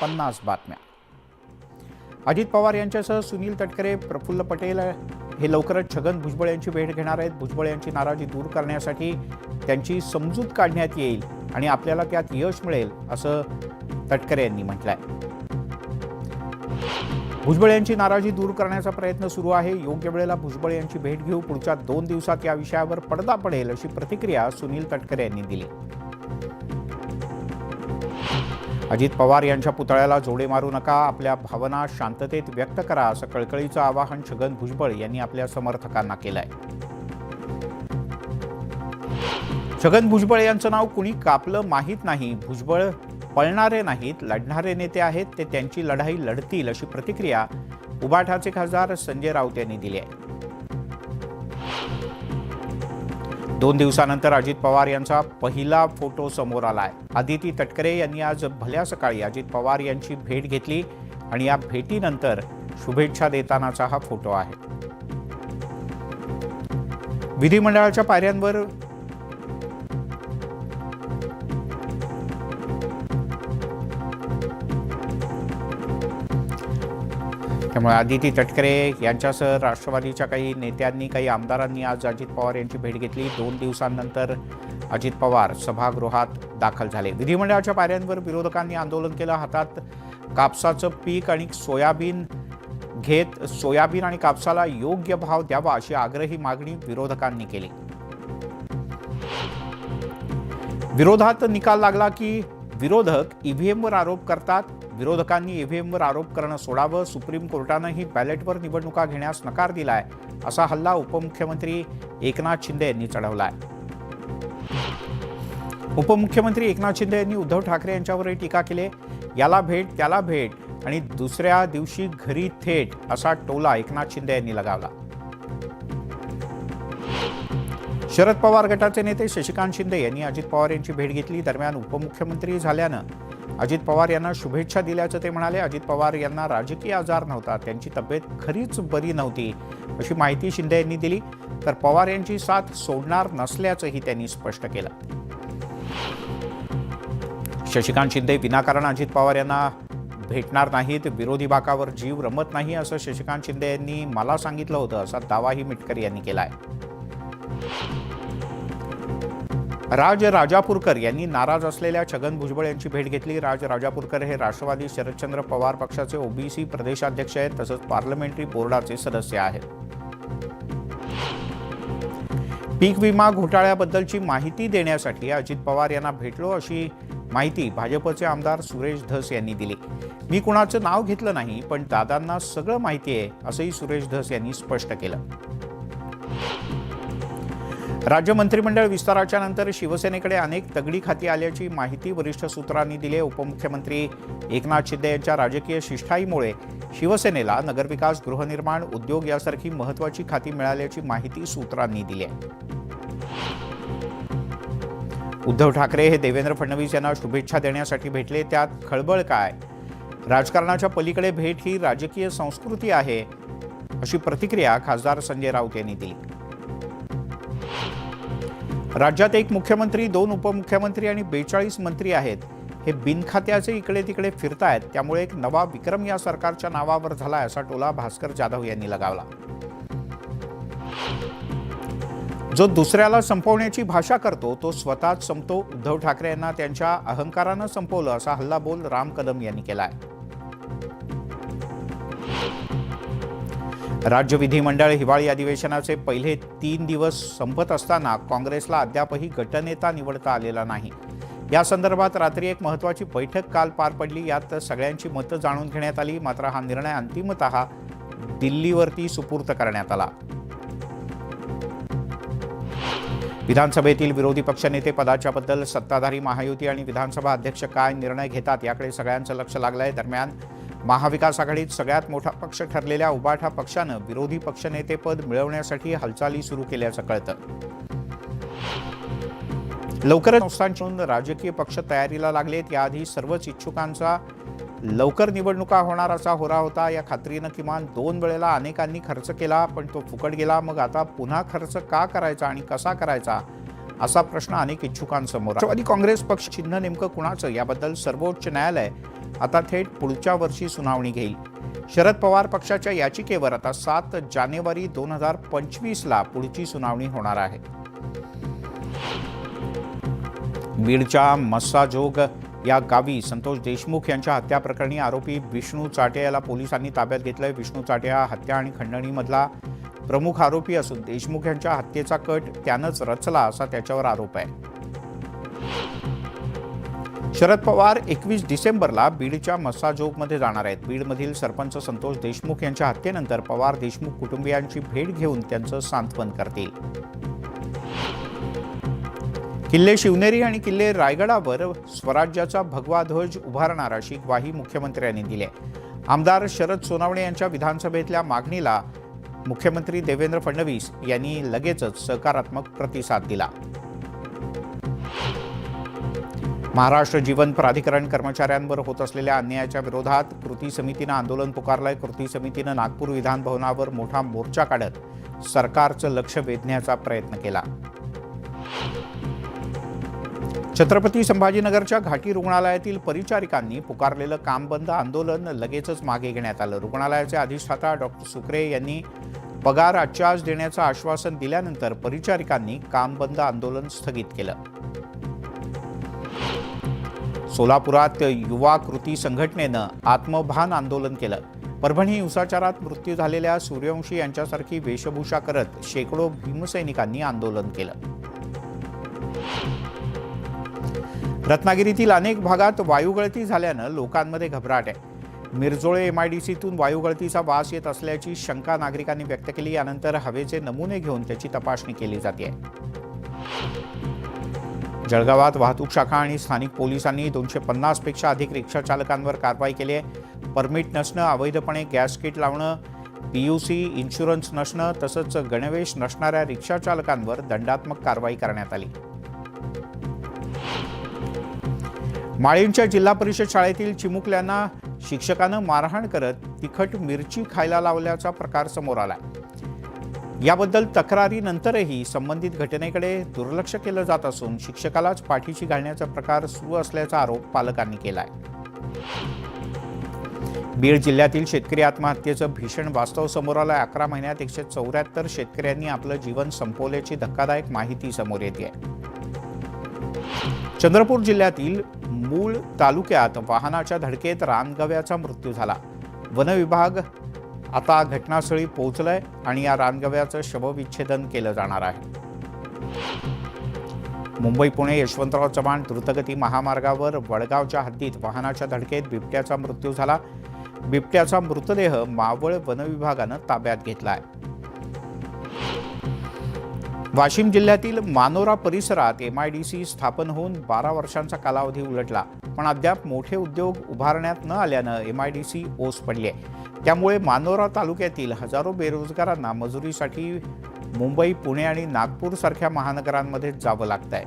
50 बातम्या। अजित पवार यांच्यासह सुनील तटकरे, प्रफुल्ल पटेल हे लवकरच छगन भुजबळ यांची भेट घेणार आहेत। भुजबळ यांची नाराजी दूर करण्यासाठी त्यांची समजूत काढण्यात येईल आणि आपल्याला त्यात यश मिळेल असं तटकरे यांनी म्हटलंय। भुजबळ यांची नाराजी दूर करण्याचा प्रयत्न सुरू आहे। योग्य वेळेला भुजबळ यांची भेट घेऊ। पुढच्या 2 दिवसात या विषयावर पडदा पडेल अशी प्रतिक्रिया सुनील तटकरे यांनी दिली। अजित पवार यांच्या पुतळ्याला जोडे मारू नका, आपल्या भावना शांततेत व्यक्त करा असं कळकळीचं आवाहन छगन भुजबळ यांनी आपल्या समर्थकांना केलंय। छगन भुजबळ यांचं नाव कुणी कापलं माहीत नाही। भुजबळ पळणारे नाहीत, लढणारे नेते आहेत। ते त्यांची लढाई लढतील अशी प्रतिक्रिया उबाठाचे खासदार संजय राऊत यांनी दिली आहे। 2 दिवसानंतर अजित पवार यांचा पहिला फोटो समोर आलाय। आदिती तटकरे यांनी आज भल्या सकाळी अजित पवार यांची भेट घेतली आणि या भेटीनंतर शुभेच्छा देतानाचा हा फोटो आहे। विधिमंडळाच्या पायऱ्यांवर त्यामुळे आदिती तटकरे यांच्यासह राष्ट्रवादीच्या काही नेत्यांनी, काही आमदारांनी आज अजित पवार यांची भेट घेतली। 2 दिवसांनंतर अजित पवार सभागृहात दाखल झाले। विधिमंडळाच्या पायऱ्यांवर विरोधकांनी आंदोलन केलं। हातात कापसाचं पीक आणि सोयाबीन घेत सोयाबीन आणि कापसाला योग्य भाव द्यावा अशी आग्रही मागणी विरोधकांनी केली। विरोधात निकाल लागला की विरोधक ईव्हीएमवर आरोप करतात। विरोधकांनी ईव्हीएमवर आरोप करणं सोडावं। सुप्रीम कोर्टानंही बॅलेटवर निवडणुका घेण्यास नकार दिलाय असा हल्ला उपमुख्यमंत्री एकनाथ शिंदे यांनी चढवलाय। उपमुख्यमंत्री एकनाथ शिंदे यांनी उद्धव ठाकरे यांच्यावरही टीका केली। याला भेट त्याला भेट आणि दुसऱ्या दिवशी घरी थेट असा टोला एकनाथ शिंदे यांनी लगावला। शरद पवार गटाचे नेते शशिकांत शिंदे यांनी अजित पवार यांची भेट घेतली। दरम्यान उपमुख्यमंत्री झाल्यानं अजित पवार यांना शुभेच्छा दिल्याचं ते म्हणाले। अजित पवार यांना राजकीय आजार नव्हता, त्यांची तब्येत खरीच बरी नव्हती अशी माहिती शिंदे यांनी दिली। तर पवार यांची साथ सोडणार नसल्याचंही त्यांनी स्पष्ट केलं। शशिकांत शिंदे विनाकारण अजित पवार यांना भेटणार नाहीत, विरोधी बाकावर जीव रमत नाही असं शशिकांत शिंदे यांनी मला सांगितलं होतं असा दावाही मिटकरी यांनी केलाय। राज राजापूरकर यांनी नाराज असलेल्या छगन भुजबळ यांची भेट घेतली। राज राजापूरकर हे राष्ट्रवादी शरदचंद्र पवार पक्षाचे ओबीसी प्रदेशाध्यक्ष आहेत, तसंच पार्लमेंटरी बोर्डाचे सदस्य आहेत। पीक विमा घोटाळ्याबद्दलची माहिती देण्यासाठी अजित पवार यांना भेटलो अशी माहिती भाजपचे आमदार सुरेश धस यांनी दिली। मी कुणाचं नाव घेतलं नाही, पण दादांना सगळं माहिती आहे असंही सुरेश धस यांनी स्पष्ट केलं। राज्य मंत्रिमंडळ विस्ताराच्या नंतर शिवसेनेकडे अनेक तगडी खाती आल्याची माहिती वरिष्ठ सूत्रांनी दिली। उपमुख्यमंत्री एकनाथ शिंदे यांच्या राजकीय शिष्टाईमुळे शिवसेनेला नगरविकास, गृहनिर्माण, उद्योग यासारखी महत्त्वाची खाती मिळाल्याची माहिती सूत्रांनी दिली आहे। उद्धव ठाकरे हे देवेंद्र फडणवीस यांना शुभेच्छा देण्यासाठी भेटले, त्यात खळबळ काय? राजकारणाच्या पलीकडे भेट ही राजकीय संस्कृती आहे अशी प्रतिक्रिया खासदार संजय राऊत यांनी दिली। राज्यात 1 मुख्यमंत्री, 2 उपमुख्यमंत्री आणि 42 मंत्री आहेत। हे बिनखात्याचे इकडे तिकडे फिरतायत, त्यामुळे एक नवा विक्रम या सरकारच्या नावावर झालाय असा टोला भास्कर जाधव यांनी लगावला। जो दुसऱ्याला संपवण्याची भाषा करतो तो स्वतःच संपतो। उद्धव ठाकरे यांना त्यांच्या अहंकारानं संपवलं असा हल्लाबोल राम कदम यांनी केलाय। राज्य विधिमंडळ हिवाळी अधिवेशनाचे पहिले 3 दिवस संपत असताना काँग्रेसला अद्यापही गटनेता निवडता आलेला नाही। या संदर्भात रात्री एक महत्त्वाची बैठक काल पार पडली। यात सगळ्यांची मतं जाणून घेण्यात आली, मात्र हा निर्णय अंतिमतः दिल्लीवरती सुपूर्द करण्यात आला। विधानसभेतील विरोधी पक्षनेते पदाच्या बद्दल सत्ताधारी महायुती आणि विधानसभा अध्यक्ष काय निर्णय घेतात याकडे सगळ्यांचं लक्ष लागलंय। दरम्यान महाविकास आघाडीत सगळ्यात मोठा पक्ष ठरलेल्या उबाठा पक्षानं विरोधी पक्षनेतेपद मिळवण्यासाठी हालचाली सुरू केल्याचं कळतं। लवकरच संस्थांकडून राजकीय पक्ष तयारीला लागलेत। याआधी सर्वच इच्छुकांचा लवकर निवडणुका होणार असा होरा होता। या खात्रीनं किमान 2 वेळेला अनेकांनी खर्च केला, पण तो फुकट गेला। मग आता पुन्हा खर्च का करायचा आणि कसा करायचा असा प्रश्न अनेक इच्छुकांसमोर। राष्ट्रवादी काँग्रेस पक्ष चिन्ह नेमकं कुणाचं याबद्दल सर्वोच्च न्यायालय आता थेट पुढच्या वर्षी सुनावणी घेईल. शरद पवार पक्षाच्या याचिकेवर आता 7 जानेवारी 2025ला पुढची सुनावणी होणार आहे. बीडच्या मस्साजोग या गावी संतोष देशमुख यांच्या हत्या प्रकरणी आरोपी विष्णू चाटे याला पोलिसांनी ताब्यात घेतलंय. विष्णू चाटे हा हत्या आणि खंडणीमधला प्रमुख आरोपी असून देशमुख यांच्या हत्येचा कट त्यानंच रचला असा त्याच्यावर आरोप आहे. शरद पवार 21 डिसेंबरला बीडच्या मस्साजोगमध्ये जाणार आहेत. बीडमधील सरपंच संतोष देशमुख यांच्या हत्येनंतर पवार देशमुख कुटुंबियांची भेट घेऊन त्यांचं सांत्वन करतील. किल्ले शिवनेरी आणि किल्ले रायगडावर स्वराज्याचा भगवा ध्वज उभारणार अशी ग्वाही मुख्यमंत्र्यांनी दिली आहे. आमदार शरद सोनवणे यांच्या विधानसभेतल्या मागणीला मुख्यमंत्री देवेंद्र फडणवीस यांनी लगेचच सकारात्मक प्रतिसाद दिला. महाराष्ट्र जीवन प्राधिकरण कर्मचाऱ्यांवर होत असलेल्या अन्यायाच्या विरोधात कृती समितीनं आंदोलन पुकारलंय. कृती समितीनं नागपूर विधान भवनावर मोठा मोर्चा काढत सरकारचं लक्ष वेधण्याचा प्रयत्न केला. छत्रपती संभाजीनगरच्या घाटी रुग्णालयातील परिचारिकांनी पुकारलेलं काम बंद आंदोलन लगेचच मागे घेण्यात आलं. रुग्णालयाचे अधिष्ठाता डॉक्टर सुक्रे यांनी पगार आजच्या आज देण्याचं आश्वासन दिल्यानंतर परिचारिकांनी काम बंद आंदोलन स्थगित केलं. सोलापुरात युवा कृती संघटनेनं आत्मभान आंदोलन केलं. परभणी हिंसाचारात मृत्यू झालेल्या सूर्यवंशी यांच्यासारखी वेशभूषा करत शेकडो भीमसैनिकांनी आंदोलन केलं. रत्नागिरीतील अनेक भागात वायुगळती झाल्यानं लोकांमध्ये घबराट आहे. मिरजोळे MIDCतून वायुगळतीचा वास येत असल्याची शंका नागरिकांनी व्यक्त केली. यानंतर हवेचे नमुने घेऊन त्याची तपासणी केली जाते. जळगावात वाहतूक शाखा आणि स्थानिक पोलिसांनी 250 पेक्षा अधिक रिक्षा चालकांवर कारवाई केली आहे. परमिट नसणं, अवैधपणे गॅस किट लावणं, PUC इन्शुरन्स नसणं तसंच गणवेश नसणाऱ्या रिक्षा चालकांवर दंडात्मक कारवाई करण्यात आली. माळींच्या जिल्हा परिषद शाळेतील चिमुकल्यांना शिक्षकानं मारहाण करत तिखट मिरची खायला लावल्याचा प्रकार समोर आला. याबद्दल तक्रारीनंतरही संबंधित घटनेकडे दुर्लक्ष केलं जात असून शिक्षकालाच पाठीशी घालण्याचा प्रकार सुरू असल्याचा आरोप पालकांनी केलाय. बीड जिल्ह्यातील शेतकरी आत्महत्येचं भीषण वास्तव समोर आलं. 11 महिन्यात 174 शेतकऱ्यांनी आपलं जीवन संपवल्याची धक्कादायक माहिती समोर येते. चंद्रपूर जिल्ह्यातील मूळ तालुक्यात वाहनाच्या धडकेत रानगव्याचा मृत्यू झाला. वन विभाग आता घटनास्थळी पोहोचलंय आणि या रानगव्याचं शवविच्छेदन केलं जाणार आहे. मुंबई पुणे यशवंतराव चव्हाण द्रुतगती महामार्गावर वडगावच्या हद्दीत वाहनाच्या धडकेत बिबट्याचा मृत्यू झाला. बिबट्याचा मृतदेह मावळ वन विभागानं ताब्यात घेतलाय. वाशिम जिल्ह्यातील मानोरा परिसरात MIDC स्थापन होऊन 12 वर्षांचा कालावधी उलटला, पण अद्याप मोठे उद्योग उभारण्यात न आल्यानं MIDC ओस पडली आहे. त्यामुळे मानोरा तालुक्यातील हजारो बेरोजगारांना मजुरीसाठी मुंबई, पुणे आणि नागपूर सारख्या महानगरांमध्ये जावं लागतंय.